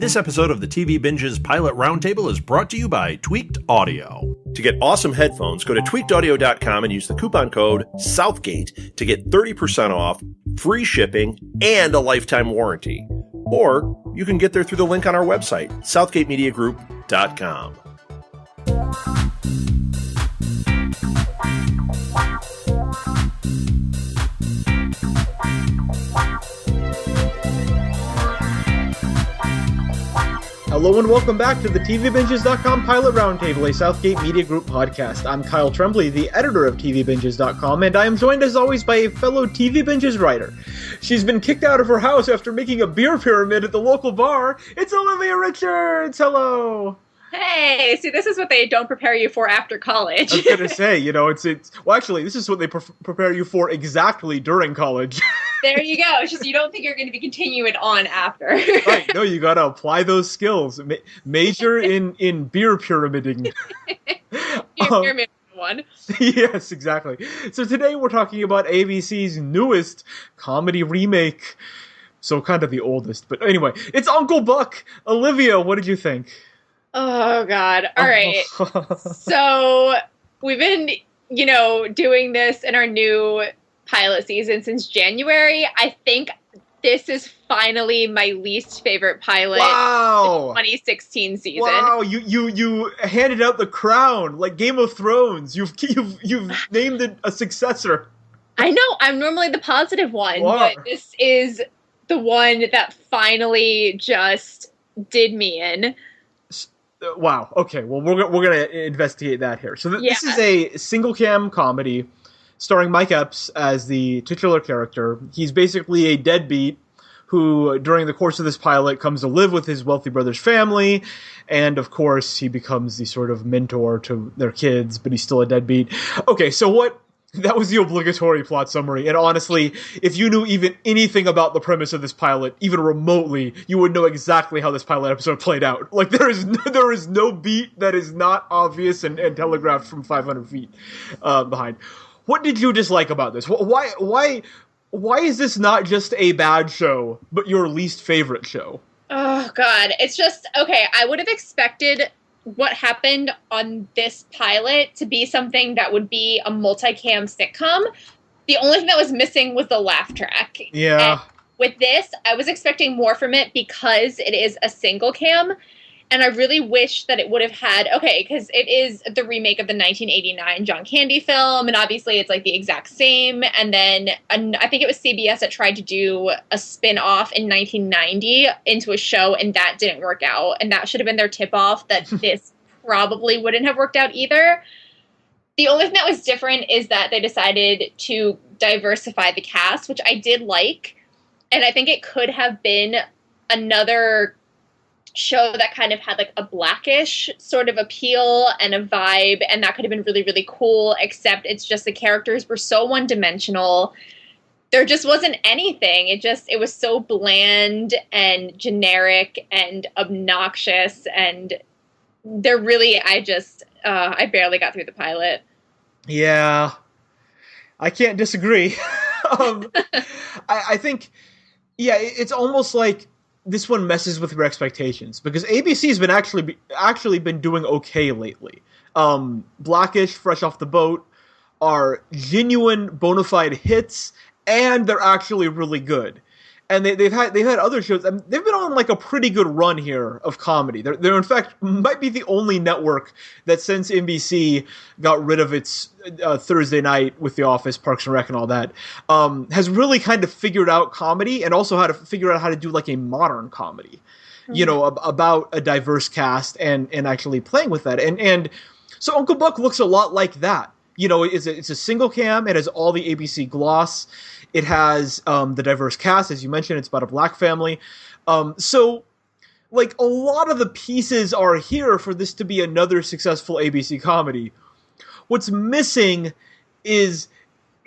This episode of the TV Binges Pilot Roundtable is brought to you by Tweaked Audio. To get awesome headphones, go to tweakedaudio.com and use the coupon code Southgate to get 30% off, free shipping, and a lifetime warranty. Or you can get there through the link on our website, southgatemediagroup.com. Hello and welcome back to the TVBinges.com Pilot Roundtable, a Southgate Media Group podcast. I'm Kyle Tremblay, the editor of TVBinges.com, and I am joined as always by a fellow TV Binges writer. She's been kicked out of her house after making a beer pyramid at the local bar. It's Olivia Richards! Hello! Hey, see, this is what they don't prepare you for after college. I was gonna say, well, actually, this is what they prepare you for exactly during college. There you go. It's just you don't think you're going to be continuing on after. Right. No, you gotta apply those skills. Major in beer pyramiding. Pyramid one. Yes, exactly. So today we're talking about ABC's newest comedy remake. So kind of the oldest, but anyway, it's Uncle Buck. Olivia, what did you think? Oh, God. All right. So we've been, doing this in our new pilot season since January. I think this is finally my least favorite pilot. Wow. Of the 2016 season. Wow, you handed out the crown like Game of Thrones. You've named it a successor. I know. I'm normally the positive one, Wow. but this is the one that finally just did me in. Wow. Okay. Well, we're gonna investigate that here. So this is a single cam comedy starring Mike Epps as the titular character. He's basically a deadbeat who, during the course of this pilot, comes to live with his wealthy brother's family, and of course, he becomes the sort of mentor to their kids, but he's still a deadbeat. Okay. So that was the obligatory plot summary, and honestly, if you knew even anything about the premise of this pilot, even remotely, you would know exactly how this pilot episode played out. Like, there is no beat that is not obvious and telegraphed from 500 feet behind. What did you dislike about this? Why is this not just a bad show, but your least favorite show? Oh, God. It's just, okay, I would have expected what happened on this pilot to be something that would be a multicam sitcom. The only thing that was missing was the laugh track. Yeah. And with this, I was expecting more from it because it is a single cam. And I really wish that it would have had, because it is the remake of the 1989 John Candy film, and obviously it's like the exact same. And then I think it was CBS that tried to do a spin-off in 1990 into a show, and that didn't work out. And that should have been their tip-off that this probably wouldn't have worked out either. The only thing that was different is that they decided to diversify the cast, which I did like. And I think it could have been another show that kind of had like a Blackish sort of appeal and a vibe, and that could have been really, really cool, except it's just the characters were so one-dimensional. There just wasn't anything. It was so bland and generic and obnoxious, and I barely got through the pilot. Yeah, I can't disagree. I think, it's almost like this one messes with your expectations, because ABC's been actually been doing okay lately. Blackish, Fresh Off the Boat are genuine bona fide hits, and they're actually really good. And they've had other shows. They've been on like a pretty good run here of comedy. They're in fact might be the only network that, since NBC got rid of its Thursday night with The Office, Parks and Rec, and all that, has really kind of figured out comedy, and also how to figure out how to do like a modern comedy, about a diverse cast and actually playing with that. And so Uncle Buck looks a lot like that. It's a single cam. It has all the ABC gloss. It has the diverse cast, as you mentioned. It's about a black family. So, like, a lot of the pieces are here for this to be another successful ABC comedy. What's missing is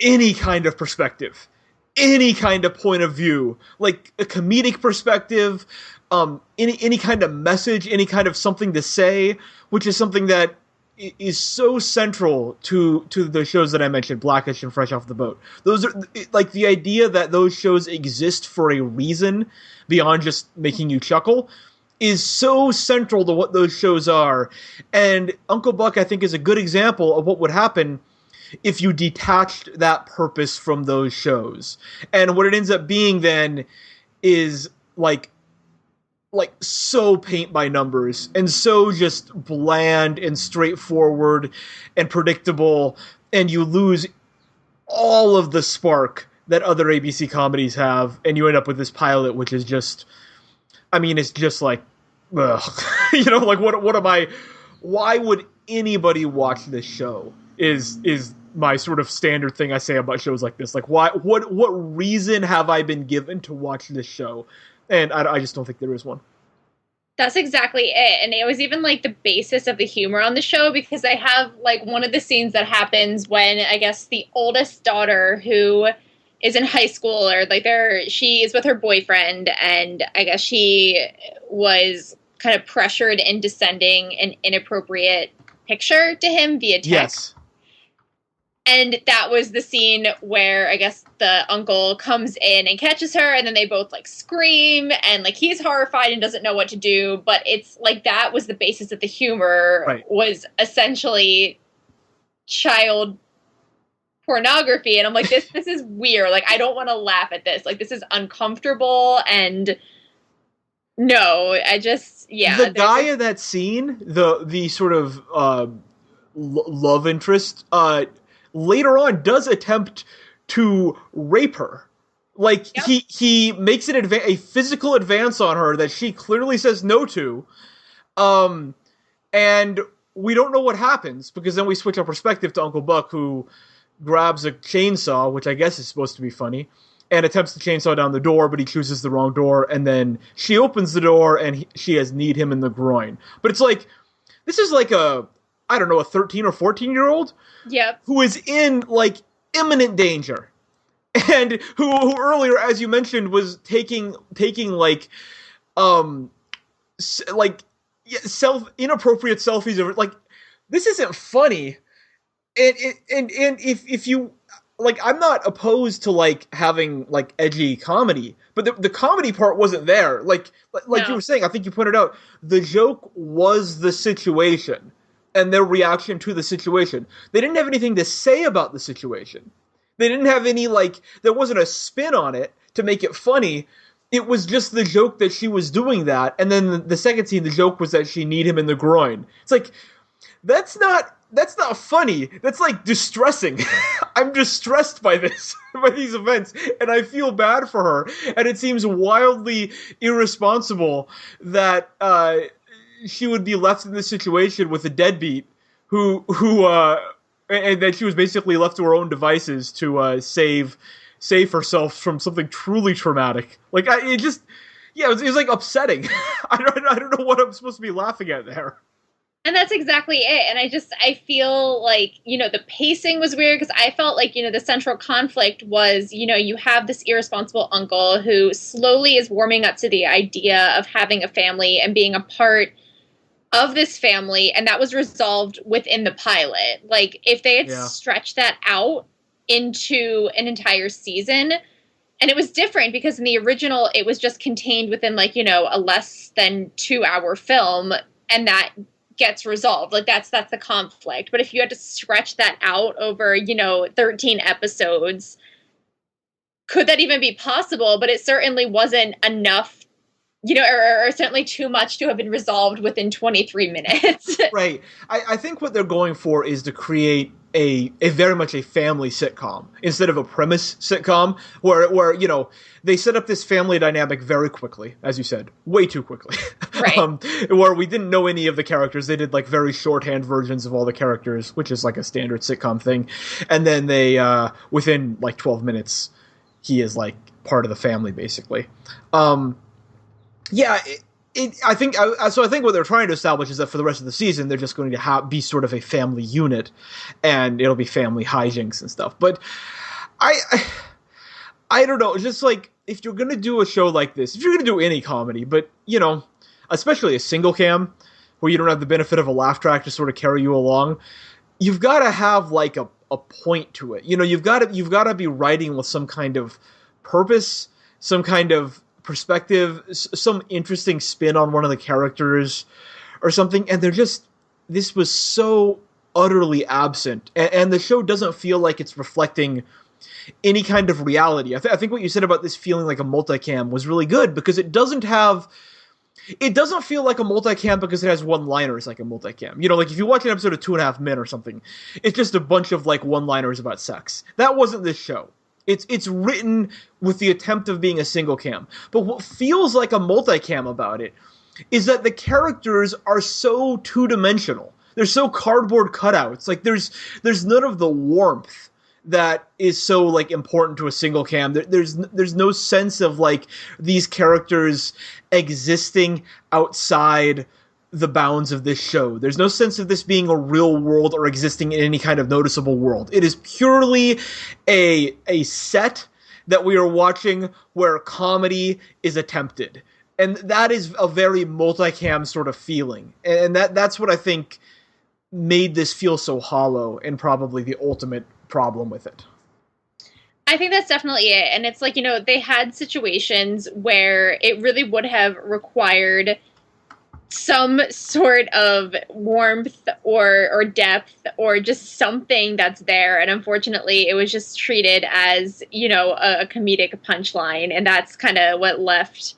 any kind of perspective, any kind of point of view, like a comedic perspective, any kind of message, any kind of something to say, which is something that is so central to the shows that I mentioned, Blackish and Fresh Off the Boat. Those are, like, the idea that those shows exist for a reason beyond just making you chuckle is so central to what those shows are. And Uncle Buck, I think, is a good example of what would happen if you detached that purpose from those shows. And what it ends up being then is like so paint by numbers and so just bland and straightforward and predictable, and you lose all of the spark that other ABC comedies have, and you end up with this pilot which is just, I mean, it's just like, ugh. You know, like what am I, why would anybody watch this show is my sort of standard thing I say about shows like this. Like, what reason have I been given to watch this show? And I just don't think there is one. That's exactly it. And it was even like the basis of the humor on the show, because I have like one of the scenes that happens when I guess the oldest daughter, who is in high school, or like she is with her boyfriend, and I guess she was kind of pressured into sending an inappropriate picture to him via text. Yes. And that was the scene where I guess the uncle comes in and catches her, and then they both like scream, and like he's horrified and doesn't know what to do. But it's like that was the basis of the humor, right, was essentially child pornography. And I'm like, this is weird. Like, I don't want to laugh at this. Like, this is uncomfortable. And no, I just, yeah. The guy in that scene, the sort of love interest, later on does attempt to rape her. Like, yep. he makes a physical advance on her that she clearly says no to. And we don't know what happens, because then we switch our perspective to Uncle Buck, who grabs a chainsaw, which I guess is supposed to be funny, and attempts to chainsaw down the door, but he chooses the wrong door, and then she opens the door, and she has kneed him in the groin. But it's like, this is like a 13 or 14-year-old yep, who is in, like, imminent danger. And who earlier, as you mentioned, was taking like, inappropriate selfies of it. Like, this isn't funny. And if you, like, I'm not opposed to, like, having, like, edgy comedy, but the comedy part wasn't there. Like no. You were saying, I think you pointed out, the joke was the situation and their reaction to the situation. They didn't have anything to say about the situation. They didn't have any, like, there wasn't a spin on it to make it funny. It was just the joke that she was doing that. And then the second scene, the joke was that she kneed him in the groin. It's like, that's not funny. That's, like, distressing. I'm distressed by this, by these events, and I feel bad for her. And it seems wildly irresponsible that she would be left in this situation with a deadbeat who and that she was basically left to her own devices to save herself from something truly traumatic. Like, it was like upsetting. I don't know what I'm supposed to be laughing at there. And that's exactly it. And I feel like, the pacing was weird, because I felt like, the central conflict was, you have this irresponsible uncle who slowly is warming up to the idea of having a family and being a part of this family. And that was resolved within the pilot. Like, if they had stretched that out into an entire season, and it was different because in the original, it was just contained within, like, a less than 2-hour film, and that gets resolved. Like, that's the conflict. But if you had to stretch that out over, 13 episodes, could that even be possible? But it certainly wasn't enough, or certainly too much to have been resolved within 23 minutes. Right. I think what they're going for is to create a very much a family sitcom instead of a premise sitcom where they set up this family dynamic very quickly, as you said, way too quickly. Right. Where we didn't know any of the characters. They did, like, very shorthand versions of all the characters, which is like a standard sitcom thing. And then they, within like 12 minutes, he is like part of the family, basically. I think what they're trying to establish is that for the rest of the season, they're just going to be sort of a family unit, and it'll be family hijinks and stuff. But I don't know. It's just like, if you're going to do a show like this, if you're going to do any comedy, but, especially a single cam where you don't have the benefit of a laugh track to sort of carry you along, you've got to have, like, a point to it. You've got to be writing with some kind of purpose, some kind of perspective, some interesting spin on one of the characters or something, and this was so utterly absent, and the show doesn't feel like it's reflecting any kind of reality. I think what you said about this feeling like a multicam was really good, because it doesn't feel like a multicam because it has one-liners like a multicam. You know, like if you watch an episode of 2.5 Men or something, it's just a bunch of like one-liners about sex. That wasn't this show. It's written with the attempt of being a single cam. But what feels like a multicam about it is that the characters are so two-dimensional. They're so cardboard cutouts. Like there's none of the warmth that is so like important to a single cam. There's no sense of like these characters existing outside the bounds of this show. There's no sense of this being a real world or existing in any kind of noticeable world. It is purely a set that we are watching where comedy is attempted. And that is a very multicam sort of feeling. And that's what I think made this feel so hollow, and probably the ultimate problem with it. I think that's definitely it. And it's like, you know, they had situations where it really would have required some sort of warmth or depth or just something that's there. And unfortunately, it was just treated as, you know, a comedic punchline. And that's kind of what left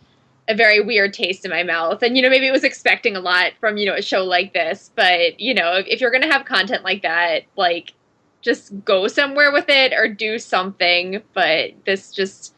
a very weird taste in my mouth. And, you know, maybe it was expecting a lot from, you know, a show like this. But, you know, if you're going to have content like that, like, just go somewhere with it or do something. But this just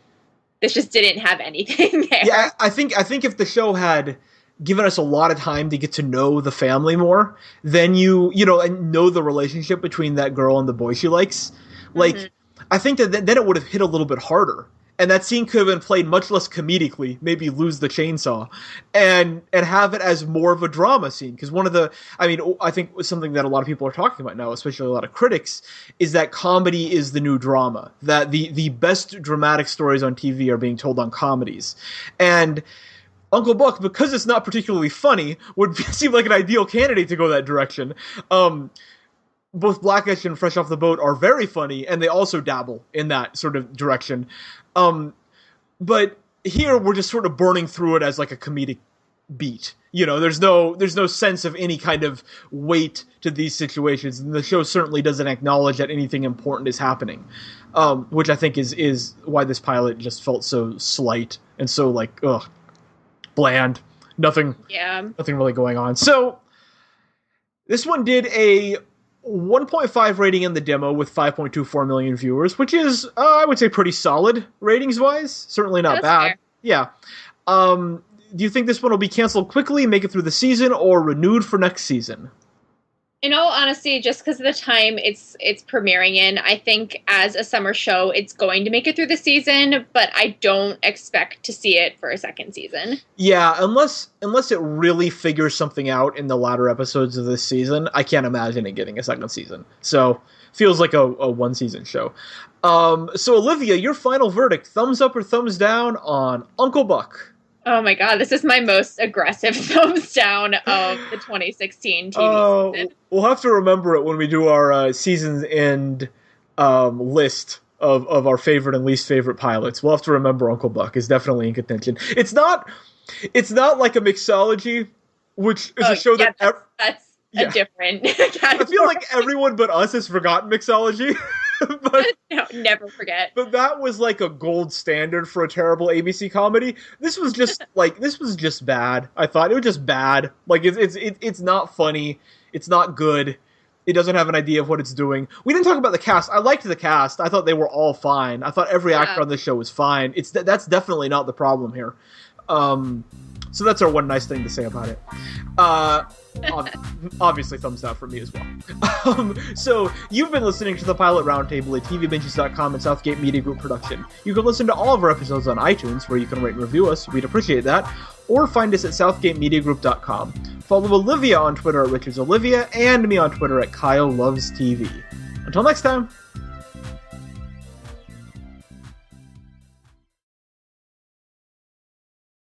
didn't have anything there. Yeah, I think if the show had given us a lot of time to get to know the family more, then you know, and know the relationship between that girl and the boy she likes. Like, I think that then it would have hit a little bit harder. And that scene could have been played much less comedically, maybe lose the chainsaw, and have it as more of a drama scene. Because I think something that a lot of people are talking about now, especially a lot of critics, is that comedy is the new drama. That the best dramatic stories on TV are being told on comedies. And Uncle Buck, because it's not particularly funny, would seem like an ideal candidate to go that direction. Both Blackish and Fresh Off the Boat are very funny, and they also dabble in that sort of direction. But here we're just sort of burning through it as like a comedic beat. You know, there's no sense of any kind of weight to these situations, and the show certainly doesn't acknowledge that anything important is happening, which I think is why this pilot just felt so slight and so like bland. Nothing really going on. So this one did a 1.5 rating in the demo with 5.24 million viewers, which is, I would say, pretty solid ratings-wise. Certainly not bad. Fair. Yeah. Do you think this one will be canceled quickly, make it through the season, or renewed for next season? In all honesty, just because of the time it's premiering in, I think as a summer show, it's going to make it through the season, but I don't expect to see it for a second season. Yeah, unless it really figures something out in the latter episodes of this season, I can't imagine it getting a second season. So, feels like a one-season show. So, Olivia, your final verdict, thumbs up or thumbs down on Uncle Buck? Oh my god, this is my most aggressive thumbs down of the 2016 TV season. We'll have to remember it when we do our season's end list of our favorite and least favorite pilots. We'll have to remember Uncle Buck is definitely in contention. It's not like a mixology, which is a show that... That's a different category. I feel like everyone but us has forgotten mixology. But, no, never forget. But that was like a gold standard for a terrible ABC comedy. This was just bad. I thought it was just bad. Like it's not funny. It's not good. It doesn't have an idea of what it's doing. We didn't talk about the cast. I liked the cast. I thought they were all fine. I thought every actor on the show was fine. That's definitely not the problem here. So that's our one nice thing to say about it. Obviously, thumbs down for me as well. So, you've been listening to The Pilot Roundtable, a TVBinges.com and Southgate Media Group production. You can listen to all of our episodes on iTunes, where you can rate and review us. We'd appreciate that. Or find us at SouthgateMediaGroup.com. Follow Olivia on Twitter at RichardsOlivia, and me on Twitter at KyleLovesTV. Until next time.